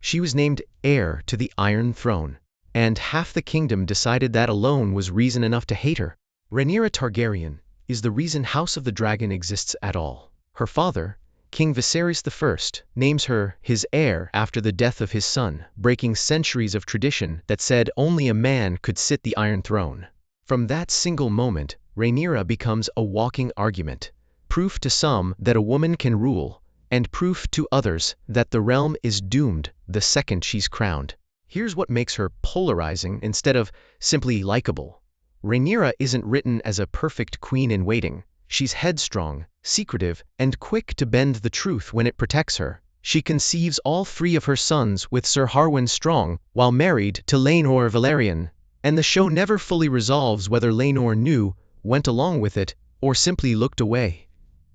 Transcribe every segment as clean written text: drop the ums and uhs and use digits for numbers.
She was named heir to the Iron Throne, and half the kingdom decided that alone was reason enough to hate her. Rhaenyra Targaryen is the reason House of the Dragon exists at all. Her father, King Viserys I, names her his heir after the death of his son, breaking centuries of tradition that said only a man could sit the Iron Throne. From that single moment, Rhaenyra becomes a walking argument, proof to some that a woman can rule, and proof to others that the realm is doomed the second she's crowned. Here's what makes her polarizing instead of simply likable. Rhaenyra isn't written as a perfect queen in waiting. She's headstrong, secretive, and quick to bend the truth when it protects her. She conceives all three of her sons with Sir Harwin Strong while married to Rhaenys Targaryen, and the show never fully resolves whether Rhaenys knew, went along with it, or simply looked away.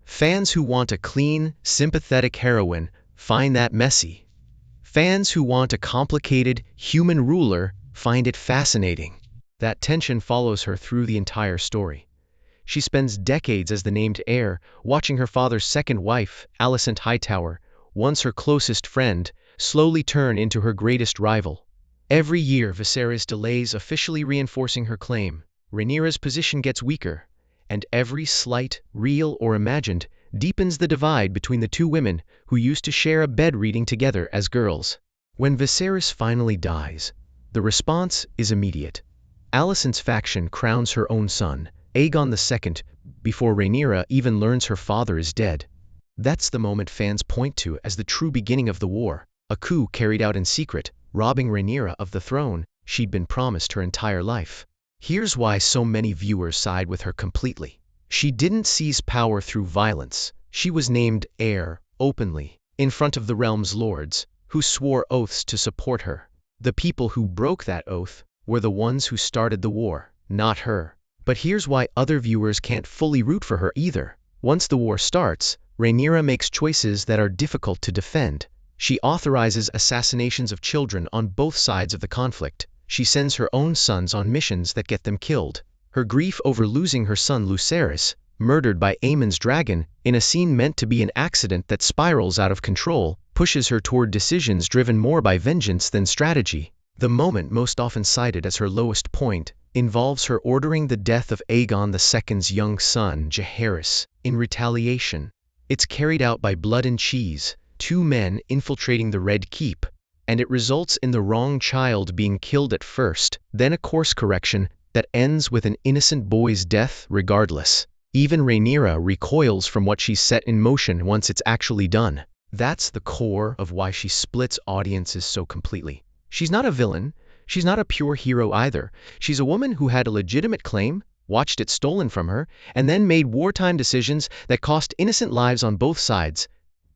Fans who want a clean, sympathetic heroine find that messy. Fans who want a complicated, human ruler find it fascinating. That tension follows her through the entire story. She spends decades as the named heir, watching her father's second wife, Alicent Hightower, once her closest friend, slowly turn into her greatest rival. Every year Viserys delays officially reinforcing her claim. Rhaenyra's position gets weaker, and every slight, real or imagined, deepens the divide between the two women who used to share a bed reading together as girls. When Viserys finally dies, the response is immediate. Alicent's faction crowns her own son, Aegon II, before Rhaenyra even learns her father is dead. That's the moment fans point to as the true beginning of the war, a coup carried out in secret, robbing Rhaenyra of the throne she'd been promised her entire life. Here's why so many viewers side with her completely. She didn't seize power through violence. She was named heir, openly, in front of the realm's lords, who swore oaths to support her. The people who broke that oath were the ones who started the war, not her. But here's why other viewers can't fully root for her either. Once the war starts, Rhaenyra makes choices that are difficult to defend. She authorizes assassinations of children on both sides of the conflict. She sends her own sons on missions that get them killed. Her grief over losing her son Lucerys, murdered by Aemond's dragon, in a scene meant to be an accident that spirals out of control, pushes her toward decisions driven more by vengeance than strategy. The moment most often cited as her lowest point involves her ordering the death of Aegon II's young son, Jaehaerys, in retaliation. It's carried out by blood and cheese, two men infiltrating the Red Keep, and it results in the wrong child being killed at first, then a course correction that ends with an innocent boy's death regardless. Even Rhaenyra recoils from what she's set in motion once it's actually done. That's the core of why she splits audiences so completely. She's not a villain. She's not a pure hero either. She's a woman who had a legitimate claim, watched it stolen from her, and then made wartime decisions that cost innocent lives on both sides.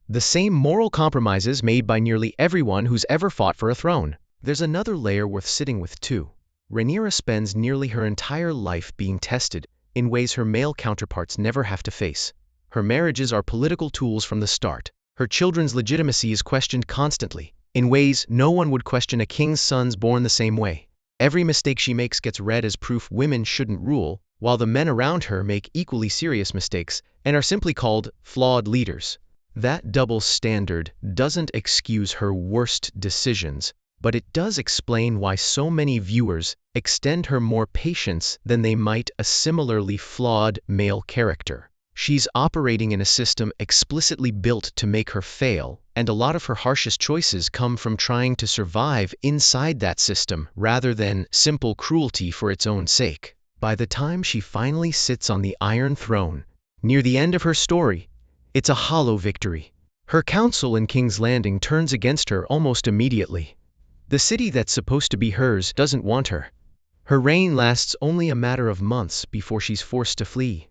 The same moral compromises made by nearly everyone who's ever fought for a throne. There's another layer worth sitting with too. Rhaenyra spends nearly her entire life being tested in ways her male counterparts never have to face. Her marriages are political tools from the start. Her children's legitimacy is questioned constantly, in ways no one would question a king's sons born the same way. Every mistake she makes gets read as proof women shouldn't rule, while the men around her make equally serious mistakes and are simply called flawed leaders. That double standard doesn't excuse her worst decisions, but it does explain why so many viewers extend her more patience than they might a similarly flawed male character. She's operating in a system explicitly built to make her fail, and a lot of her harshest choices come from trying to survive inside that system rather than simple cruelty for its own sake. By the time she finally sits on the Iron Throne, near the end of her story, it's a hollow victory. Her council in King's Landing turns against her almost immediately. The city that's supposed to be hers doesn't want her. Her reign lasts only a matter of months before she's forced to flee,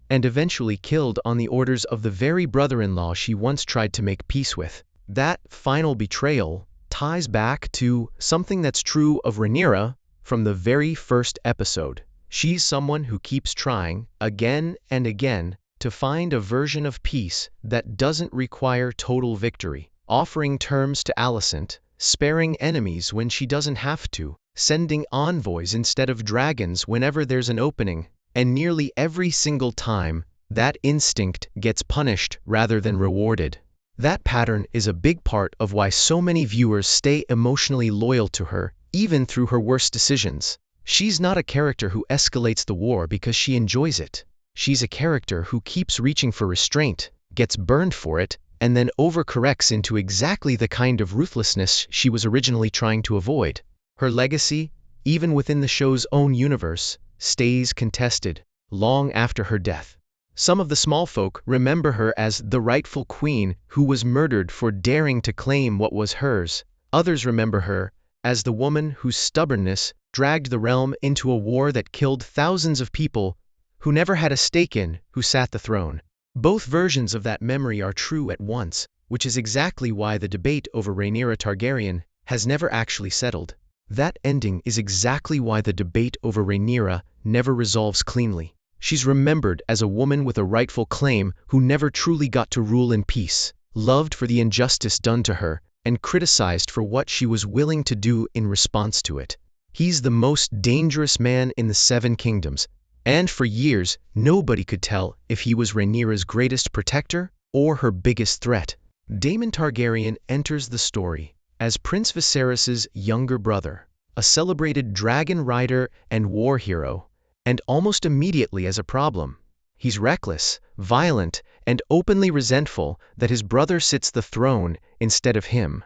and eventually killed on the orders of the very brother-in-law she once tried to make peace with. That final betrayal ties back to something that's true of Rhaenyra from the very first episode. She's someone who keeps trying, again and again, to find a version of peace that doesn't require total victory, offering terms to Alicent, sparing enemies when she doesn't have to, sending envoys instead of dragons whenever there's an opening, and nearly every single time, that instinct gets punished rather than rewarded. That pattern is a big part of why so many viewers stay emotionally loyal to her, even through her worst decisions. She's not a character who escalates the war because she enjoys it. She's a character who keeps reaching for restraint, gets burned for it, and then overcorrects into exactly the kind of ruthlessness she was originally trying to avoid. Her legacy, even within the show's own universe, stays contested long after her death. Some of the small folk remember her as the rightful queen who was murdered for daring to claim what was hers. Others remember her as the woman whose stubbornness dragged the realm into a war that killed thousands of people who never had a stake in who sat the throne. Both versions of that memory are true at once, which is exactly why the debate over Rhaenyra Targaryen has never actually settled. That ending is exactly why the debate over Rhaenyra never resolves cleanly. She's remembered as a woman with a rightful claim who never truly got to rule in peace, loved for the injustice done to her, and criticized for what she was willing to do in response to it. He's the most dangerous man in the Seven Kingdoms, and for years nobody could tell if he was Rhaenyra's greatest protector or her biggest threat. Daemon Targaryen enters the story as Prince Viserys's younger brother, a celebrated dragon rider and war hero, and almost immediately as a problem. He's reckless, violent, and openly resentful that his brother sits the throne instead of him.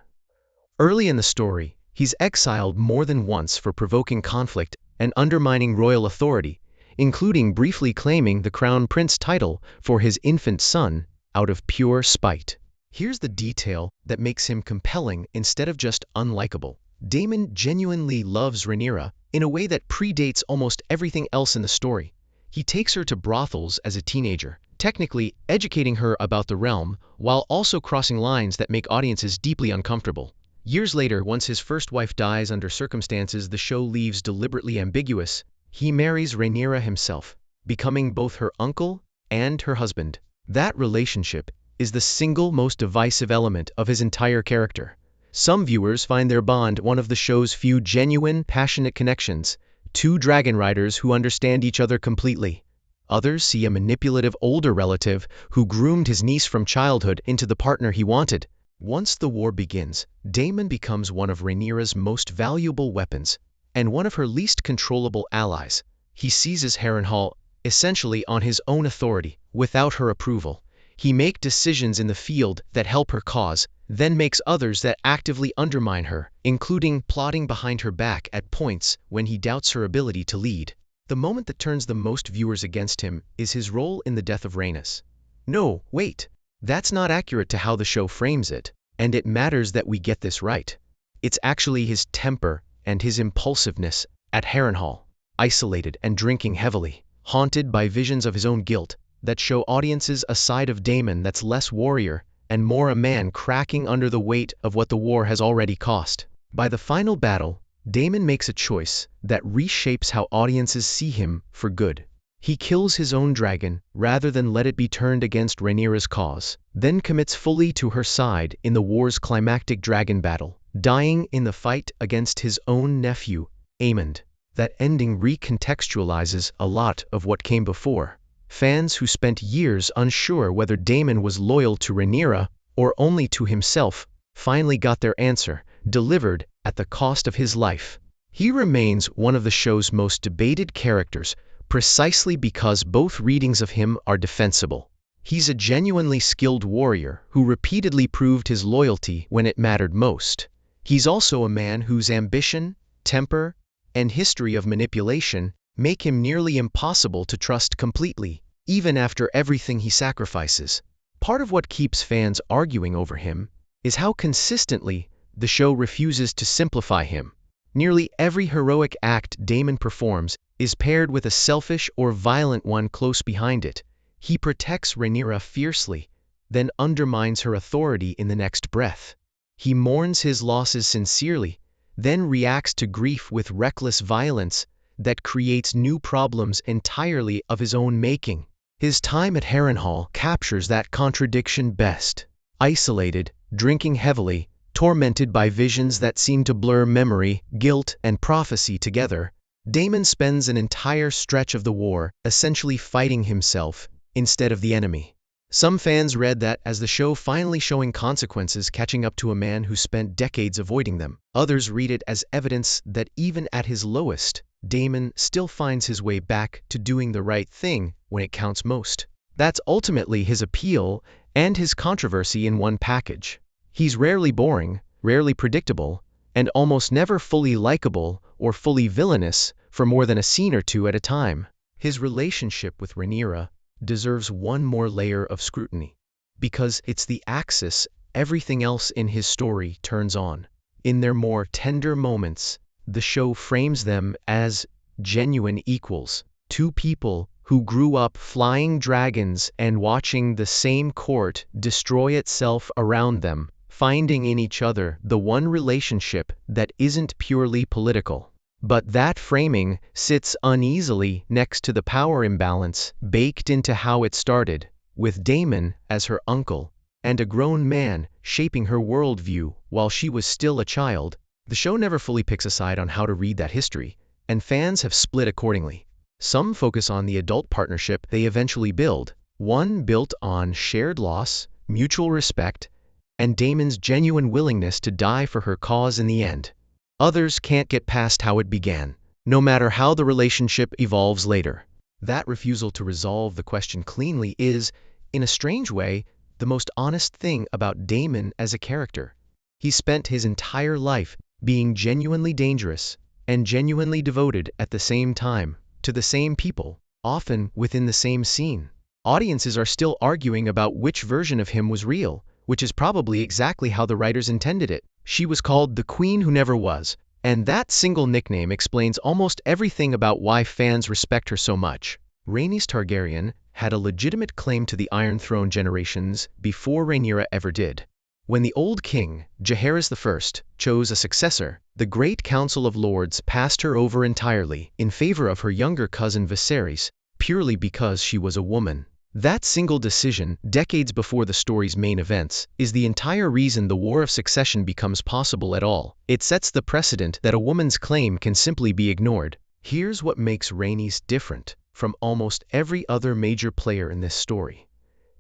Early in the story, he's exiled more than once for provoking conflict and undermining royal authority, including briefly claiming the crown prince title for his infant son out of pure spite. Here's the detail that makes him compelling instead of just unlikable. Daemon genuinely loves Rhaenyra in a way that predates almost everything else in the story. He takes her to brothels as a teenager, technically educating her about the realm, while also crossing lines that make audiences deeply uncomfortable. Years later, once his first wife dies under circumstances the show leaves deliberately ambiguous, he marries Rhaenyra himself, becoming both her uncle and her husband. That relationship is the single most divisive element of his entire character. Some viewers find their bond one of the show's few genuine, passionate connections, two dragon riders who understand each other completely. Others see a manipulative older relative who groomed his niece from childhood into the partner he wanted. Once the war begins, Daemon becomes one of Rhaenyra's most valuable weapons, and one of her least controllable allies. He seizes Harrenhal essentially on his own authority, without her approval. He makes decisions in the field that help her cause, then makes others that actively undermine her, including plotting behind her back at points when he doubts her ability to lead. The moment that turns the most viewers against him is his role in the death of Rhaenys. No, wait, that's not accurate to how the show frames it, and it matters that we get this right. It's actually his temper and his impulsiveness at Harrenhal, isolated and drinking heavily, haunted by visions of his own guilt, that show audiences a side of Daemon that's less warrior and more a man cracking under the weight of what the war has already cost. By the final battle, Daemon makes a choice that reshapes how audiences see him for good. He kills his own dragon rather than let it be turned against Rhaenyra's cause, then commits fully to her side in the war's climactic dragon battle, dying in the fight against his own nephew, Aemond. That ending recontextualizes a lot of what came before. Fans who spent years unsure whether Daemon was loyal to Rhaenyra or only to himself finally got their answer, delivered at the cost of his life. He remains one of the show's most debated characters precisely because both readings of him are defensible. He's a genuinely skilled warrior who repeatedly proved his loyalty when it mattered most. He's also a man whose ambition, temper, and history of manipulation make him nearly impossible to trust completely, even after everything he sacrifices. Part of what keeps fans arguing over him is how consistently the show refuses to simplify him. Nearly every heroic act Daemon performs is paired with a selfish or violent one close behind it. He protects Rhaenyra fiercely, then undermines her authority in the next breath. He mourns his losses sincerely, then reacts to grief with reckless violence that creates new problems entirely of his own making. His time at Harrenhal captures that contradiction best. Isolated, drinking heavily, tormented by visions that seem to blur memory, guilt, and prophecy together, Daemon spends an entire stretch of the war essentially fighting himself instead of the enemy. Some fans read that as the show finally showing consequences catching up to a man who spent decades avoiding them. Others read it as evidence that even at his lowest, Daemon still finds his way back to doing the right thing when it counts most. That's ultimately his appeal and his controversy in one package. He's rarely boring, rarely predictable, and almost never fully likable or fully villainous for more than a scene or two at a time. His relationship with Rhaenyra deserves one more layer of scrutiny, because it's the axis everything else in his story turns on. In their more tender moments, the show frames them as genuine equals, two people who grew up flying dragons and watching the same court destroy itself around them, finding in each other the one relationship that isn't purely political. But that framing sits uneasily next to the power imbalance baked into how it started, with Daemon as her uncle, and a grown man shaping her worldview while she was still a child. The show never fully picks a side on how to read that history, and fans have split accordingly. Some focus on the adult partnership they eventually build, one built on shared loss, mutual respect, and Daemon's genuine willingness to die for her cause in the end. Others can't get past how it began, no matter how the relationship evolves later. That refusal to resolve the question cleanly is, in a strange way, the most honest thing about Daemon as a character. He spent his entire life being genuinely dangerous and genuinely devoted at the same time, to the same people, often within the same scene. Audiences are still arguing about which version of him was real, which is probably exactly how the writers intended it. She was called the Queen Who Never Was, and that single nickname explains almost everything about why fans respect her so much. Rhaenys Targaryen had a legitimate claim to the Iron Throne generations before Rhaenyra ever did. When the old king, Jaehaerys I, chose a successor, the Great Council of Lords passed her over entirely in favor of her younger cousin Viserys, purely because she was a woman. That single decision, decades before the story's main events, is the entire reason the War of Succession becomes possible at all. It sets the precedent that a woman's claim can simply be ignored. Here's what makes Rhaenys different from almost every other major player in this story.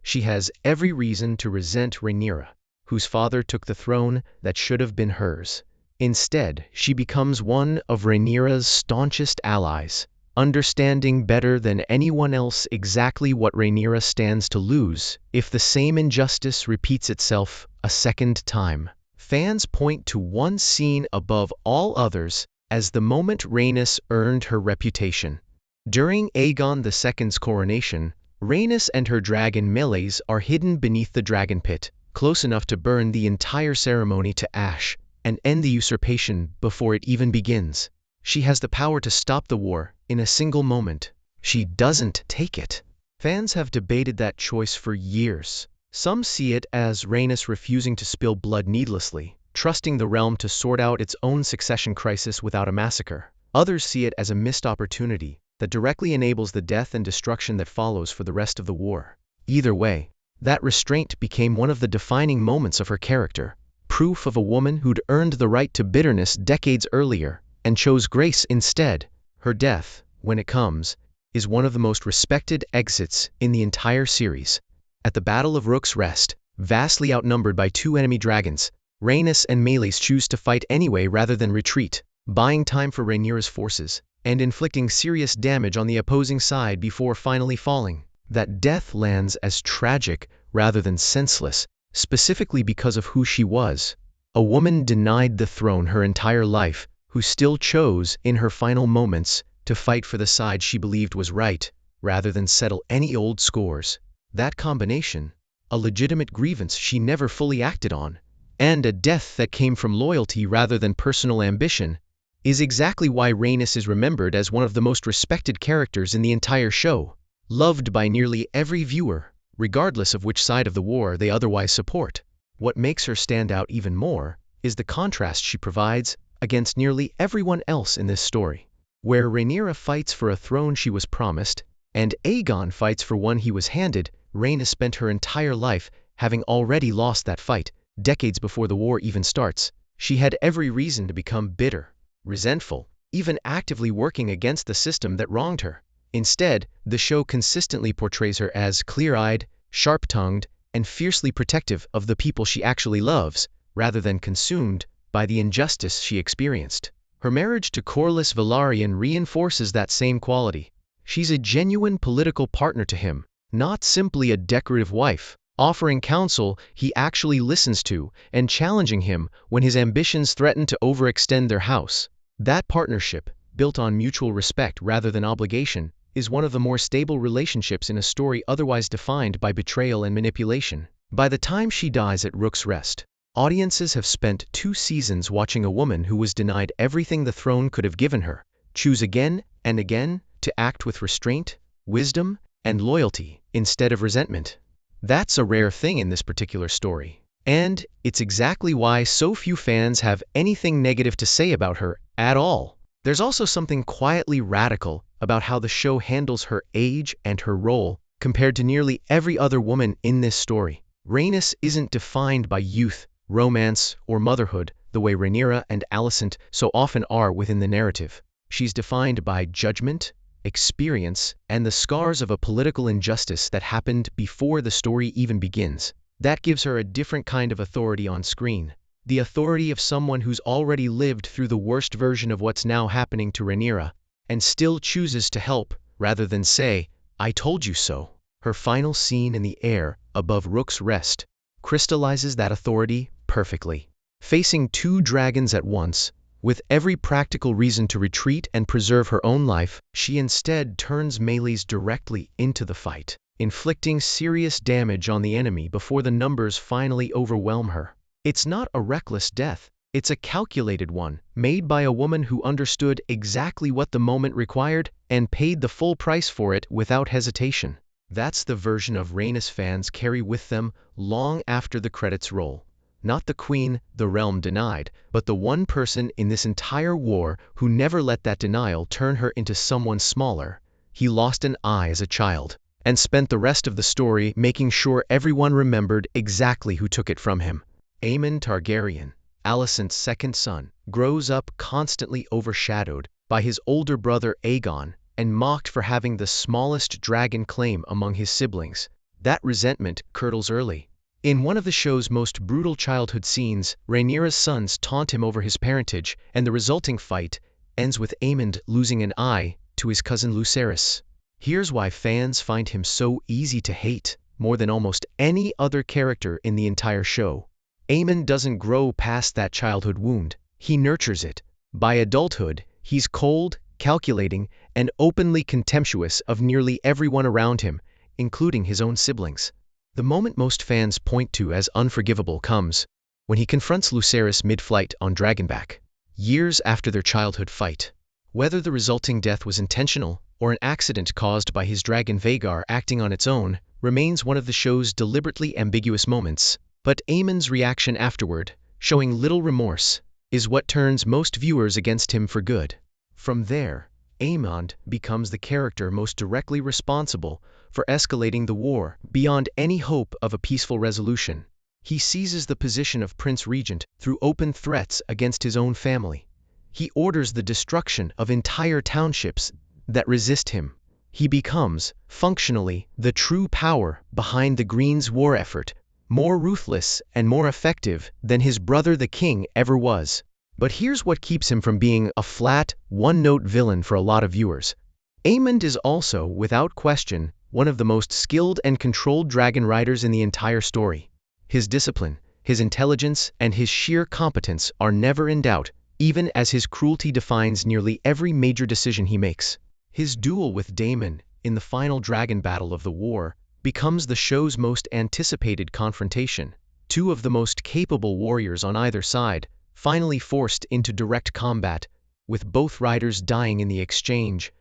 She has every reason to resent Rhaenyra, whose father took the throne that should have been hers. Instead, she becomes one of Rhaenyra's staunchest allies, understanding better than anyone else exactly what Rhaenyra stands to lose if the same injustice repeats itself a second time. Fans point to one scene above all others as the moment Rhaenys earned her reputation. During Aegon II's coronation, Rhaenys and her dragon melees are hidden beneath the dragon pit, close enough to burn the entire ceremony to ash and end the usurpation before it even begins. She has the power to stop the war in a single moment. She doesn't take it. Fans have debated that choice for years. Some see it as Rhaenys refusing to spill blood needlessly, trusting the realm to sort out its own succession crisis without a massacre. Others see it as a missed opportunity that directly enables the death and destruction that follows for the rest of the war. Either way, that restraint became one of the defining moments of her character, proof of a woman who'd earned the right to bitterness decades earlier and chose grace instead. Her death, when it comes, is one of the most respected exits in the entire series. At the Battle of Rook's Rest, vastly outnumbered by two enemy dragons, Rhaenys and Meleys choose to fight anyway rather than retreat, buying time for Rhaenyra's forces, and inflicting serious damage on the opposing side before finally falling. That death lands as tragic rather than senseless, specifically because of who she was. A woman denied the throne her entire life, who still chose, in her final moments, to fight for the side she believed was right, rather than settle any old scores. That combination, a legitimate grievance she never fully acted on, and a death that came from loyalty rather than personal ambition, is exactly why Rhaenys is remembered as one of the most respected characters in the entire show, loved by nearly every viewer, regardless of which side of the war they otherwise support. What makes her stand out even more is the contrast she provides against nearly everyone else in this story. Where Rhaenyra fights for a throne she was promised, and Aegon fights for one he was handed, Rhaenys spent her entire life having already lost that fight, decades before the war even starts. She had every reason to become bitter, resentful, even actively working against the system that wronged her. Instead, the show consistently portrays her as clear-eyed, sharp-tongued, and fiercely protective of the people she actually loves, rather than consumed by the injustice she experienced. Her marriage to Corlys Velaryon reinforces that same quality. She's a genuine political partner to him, not simply a decorative wife, offering counsel he actually listens to and challenging him when his ambitions threaten to overextend their house. That partnership, built on mutual respect rather than obligation, is one of the more stable relationships in a story otherwise defined by betrayal and manipulation. By the time she dies at Rook's Rest, audiences have spent 2 seasons watching a woman who was denied everything the throne could have given her, choose again and again to act with restraint, wisdom, and loyalty instead of resentment. That's a rare thing in this particular story. And it's exactly why so few fans have anything negative to say about her at all. There's also something quietly radical about how the show handles her age and her role compared to nearly every other woman in this story. Rhaenys isn't defined by youth, romance, or motherhood the way Rhaenyra and Alicent so often are within the narrative. She's defined by judgment, experience, and the scars of a political injustice that happened before the story even begins. That gives her a different kind of authority on screen. The authority of someone who's already lived through the worst version of what's now happening to Rhaenyra, and still chooses to help, rather than say, "I told you so." Her final scene in the air above Rook's Rest crystallizes that authority perfectly. Facing 2 dragons at once, with every practical reason to retreat and preserve her own life, she instead turns melees directly into the fight, inflicting serious damage on the enemy before the numbers finally overwhelm her. It's not a reckless death, it's a calculated one, made by a woman who understood exactly what the moment required and paid the full price for it without hesitation. That's the version of Rhaenys fans carry with them long after the credits roll. Not the queen the realm denied, but the one person in this entire war who never let that denial turn her into someone smaller. He lost an eye as a child, and spent the rest of the story making sure everyone remembered exactly who took it from him. Aemond Targaryen, Alicent's second son, grows up constantly overshadowed by his older brother Aegon, and mocked for having the smallest dragon claim among his siblings. That resentment curdles early. In one of the show's most brutal childhood scenes, Rhaenyra's sons taunt him over his parentage, and the resulting fight ends with Aemond losing an eye to his cousin Lucerys. Here's why fans find him so easy to hate, more than almost any other character in the entire show. Aemond doesn't grow past that childhood wound, he nurtures it. By adulthood, he's cold, calculating, and openly contemptuous of nearly everyone around him, including his own siblings. The moment most fans point to as unforgivable comes when he confronts Lucerys mid-flight on Dragonback, years after their childhood fight. Whether the resulting death was intentional or an accident caused by his dragon Vhagar acting on its own remains one of the show's deliberately ambiguous moments. But Aemond's reaction afterward, showing little remorse, is what turns most viewers against him for good. From there, Aemond becomes the character most directly responsible for escalating the war beyond any hope of a peaceful resolution. He seizes the position of Prince Regent through open threats against his own family. He orders the destruction of entire townships that resist him. He becomes, functionally, the true power behind the Green's war effort, more ruthless and more effective than his brother the king ever was. But here's what keeps him from being a flat, one-note villain for a lot of viewers. Aemond is also, without question, one of the most skilled and controlled dragon riders in the entire story. His discipline, his intelligence, and his sheer competence are never in doubt, even as his cruelty defines nearly every major decision he makes. His duel with Daemon in the final dragon battle of the war becomes the show's most anticipated confrontation. 2 of the most capable warriors on either side, finally forced into direct combat, with both riders dying in the exchange.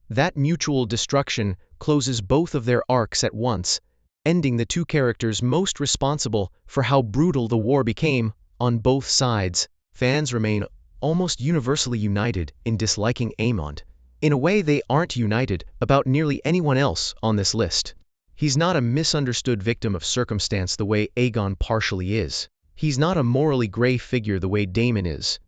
That mutual destruction closes both of their arcs at once, ending the 2 characters most responsible for how brutal the war became on both sides. Fans remain almost universally united in disliking Aemond, in a way they aren't united about nearly anyone else on this list. He's not a misunderstood victim of circumstance the way Aegon partially is. He's not a morally gray figure the way Daemon is.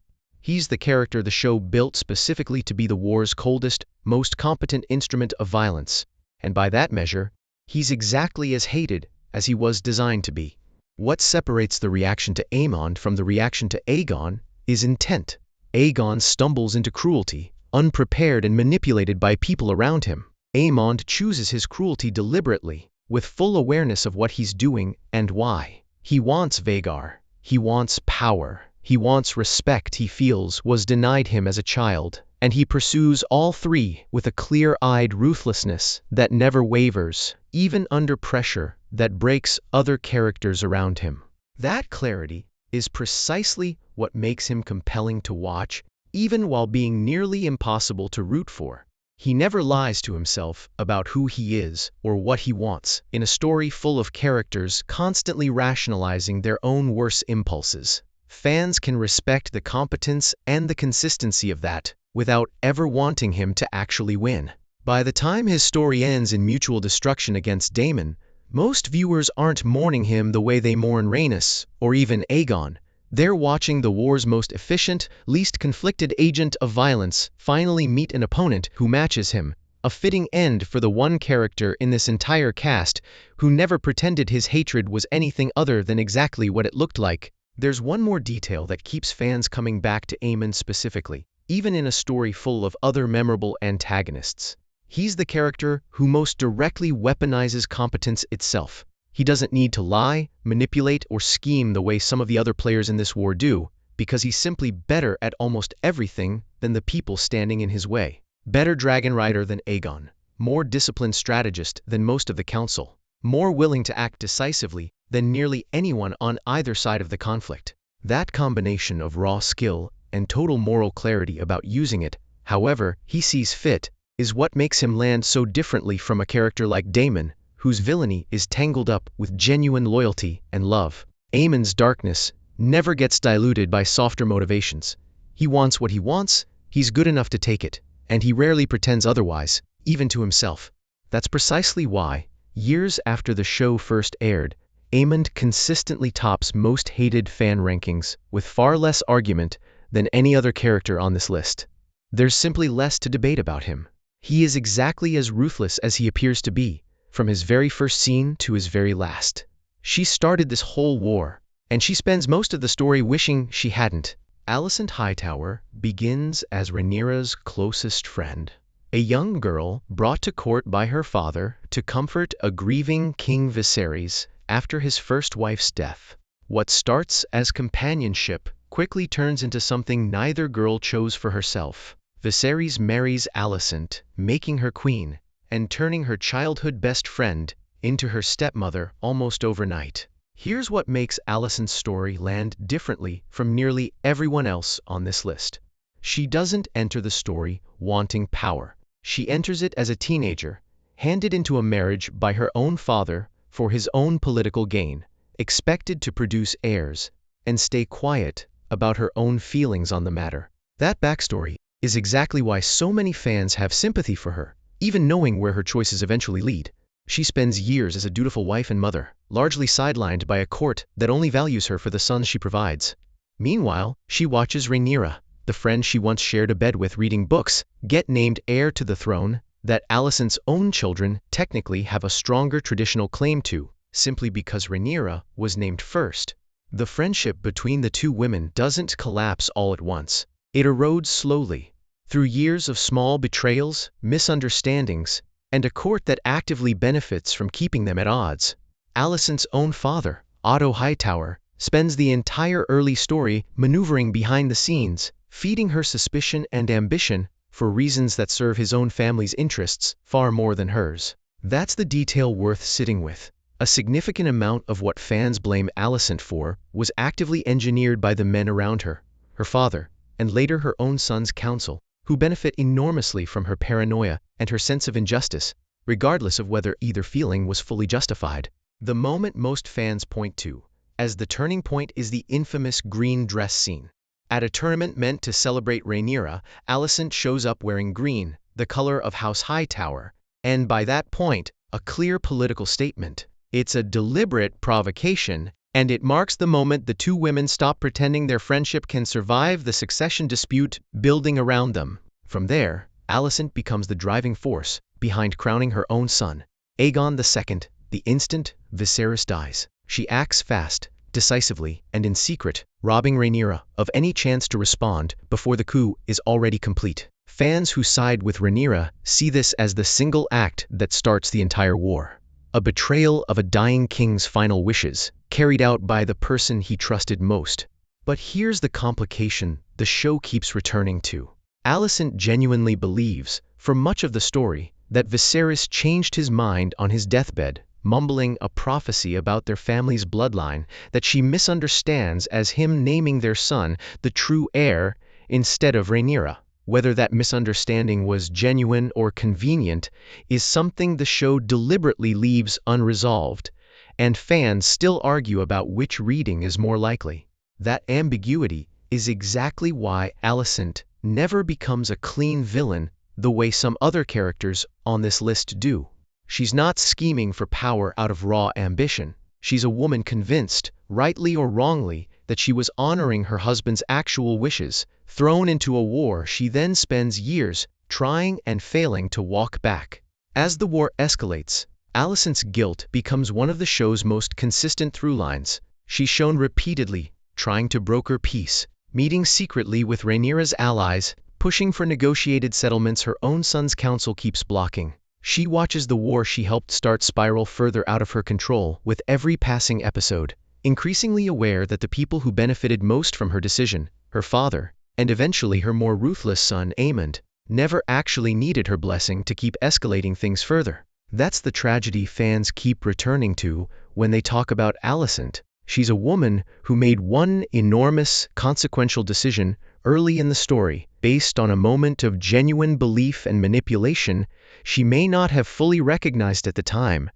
He's the character the show built specifically to be the war's coldest, most competent instrument of violence, and by that measure, he's exactly as hated as he was designed to be. What separates the reaction to Aemond from the reaction to Aegon is intent. Aegon stumbles into cruelty, unprepared and manipulated by people around him. Aemond chooses his cruelty deliberately, with full awareness of what he's doing and why. He wants Vhagar. He wants power. He wants respect he feels was denied him as a child. And he pursues all three with a clear-eyed ruthlessness that never wavers, even under pressure that breaks other characters around him. That clarity is precisely what makes him compelling to watch, even while being nearly impossible to root for. He never lies to himself about who he is or what he wants, in a story full of characters constantly rationalizing their own worst impulses. Fans can respect the competence and the consistency of that, without ever wanting him to actually win. By the time his story ends in mutual destruction against Daemon, most viewers aren't mourning him the way they mourn Rhaenys, or even Aegon. They're watching the war's most efficient, least conflicted agent of violence finally meet an opponent who matches him, a fitting end for the one character in this entire cast who never pretended his hatred was anything other than exactly what it looked like. There's one more detail that keeps fans coming back to Aemond specifically, even in a story full of other memorable antagonists. He's the character who most directly weaponizes competence itself. He doesn't need to lie, manipulate, or scheme the way some of the other players in this war do, because he's simply better at almost everything than the people standing in his way. Better dragon rider than Aegon, more disciplined strategist than most of the council, more willing to act decisively than nearly anyone on either side of the conflict. That combination of raw skill and total moral clarity about using it, however he sees fit, is what makes him land so differently from a character like Daemon, whose villainy is tangled up with genuine loyalty and love. Aemond's darkness never gets diluted by softer motivations. He wants what he wants, he's good enough to take it, and he rarely pretends otherwise, even to himself. That's precisely why, years after the show first aired, Aemond consistently tops most hated fan rankings with far less argument than any other character on this list. There's simply less to debate about him. He is exactly as ruthless as he appears to be, from his very first scene to his very last. She started this whole war, and she spends most of the story wishing she hadn't. Alicent Hightower begins as Rhaenyra's closest friend, a young girl brought to court by her father to comfort a grieving King Viserys after his first wife's death. What starts as companionship quickly turns into something neither girl chose for herself. Viserys marries Alicent, making her queen, and turning her childhood best friend into her stepmother almost overnight. Here's what makes Alicent's story land differently from nearly everyone else on this list. She doesn't enter the story wanting power. She enters it as a teenager, handed into a marriage by her own father for his own political gain, expected to produce heirs, and stay quiet about her own feelings on the matter. That backstory is exactly why so many fans have sympathy for her, even knowing where her choices eventually lead. She spends years as a dutiful wife and mother, largely sidelined by a court that only values her for the sons she provides. Meanwhile, she watches Rhaenyra, the friend she once shared a bed with reading books, get named heir to the throne that Alicent's own children technically have a stronger traditional claim to, simply because Rhaenyra was named first. The friendship between the two women doesn't collapse all at once. It erodes slowly, through years of small betrayals, misunderstandings, and a court that actively benefits from keeping them at odds. Alicent's own father, Otto Hightower, spends the entire early story maneuvering behind the scenes, feeding her suspicion and ambition for reasons that serve his own family's interests far more than hers. That's the detail worth sitting with. A significant amount of what fans blame Alicent for was actively engineered by the men around her, her father, and later her own son's council, who benefit enormously from her paranoia and her sense of injustice, regardless of whether either feeling was fully justified. The moment most fans point to as the turning point is the infamous green dress scene. At a tournament meant to celebrate Rhaenyra, Alicent shows up wearing green, the color of House Hightower, and by that point, a clear political statement. It's a deliberate provocation, and it marks the moment the two women stop pretending their friendship can survive the succession dispute building around them. From there, Alicent becomes the driving force behind crowning her own son, Aegon II, the instant Viserys dies. She acts fast, decisively, and in secret, robbing Rhaenyra of any chance to respond before the coup is already complete. Fans who side with Rhaenyra see this as the single act that starts the entire war. A betrayal of a dying king's final wishes, carried out by the person he trusted most. But here's the complication the show keeps returning to. Alicent genuinely believes, for much of the story, that Viserys changed his mind on his deathbed, mumbling a prophecy about their family's bloodline that she misunderstands as him naming their son the true heir instead of Rhaenyra. Whether that misunderstanding was genuine or convenient is something the show deliberately leaves unresolved, and fans still argue about which reading is more likely. That ambiguity is exactly why Alicent never becomes a clean villain the way some other characters on this list do. She's not scheming for power out of raw ambition. She's a woman convinced, rightly or wrongly, that she was honoring her husband's actual wishes, thrown into a war she then spends years trying and failing to walk back. As the war escalates, Alicent's guilt becomes one of the show's most consistent through-lines. She's shown repeatedly trying to broker peace, meeting secretly with Rhaenyra's allies, pushing for negotiated settlements her own son's council keeps blocking. She watches the war she helped start spiral further out of her control with every passing episode, increasingly aware that the people who benefited most from her decision, her father, and eventually her more ruthless son Aemond, never actually needed her blessing to keep escalating things further. That's the tragedy fans keep returning to when they talk about Alicent. She's a woman who made one enormous, consequential decision early in the story, based on a moment of genuine belief and manipulation she may not have fully recognized at the time,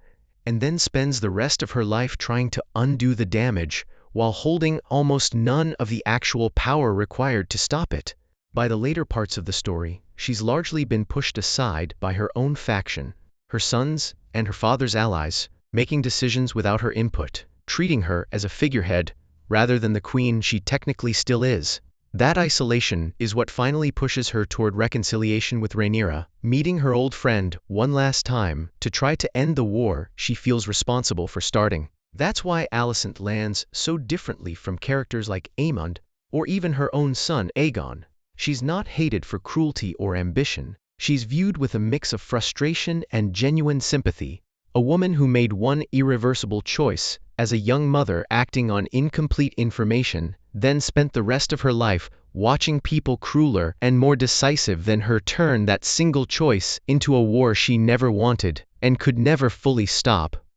and then spends the rest of her life trying to undo the damage while holding almost none of the actual power required to stop it. By the later parts of the story, she's largely been pushed aside by her own faction, her sons and her father's allies, making decisions without her input, treating her as a figurehead rather than the queen she technically still is. That isolation is what finally pushes her toward reconciliation with Rhaenyra, meeting her old friend one last time to try to end the war she feels responsible for starting. That's why Alicent lands so differently from characters like Aemond or even her own son Aegon. She's not hated for cruelty or ambition. She's viewed with a mix of frustration and genuine sympathy. A woman who made one irreversible choice as a young mother acting on incomplete information, then spent the rest of her life watching people crueler and more decisive than her turn that single choice into a war she never wanted and could never fully stop.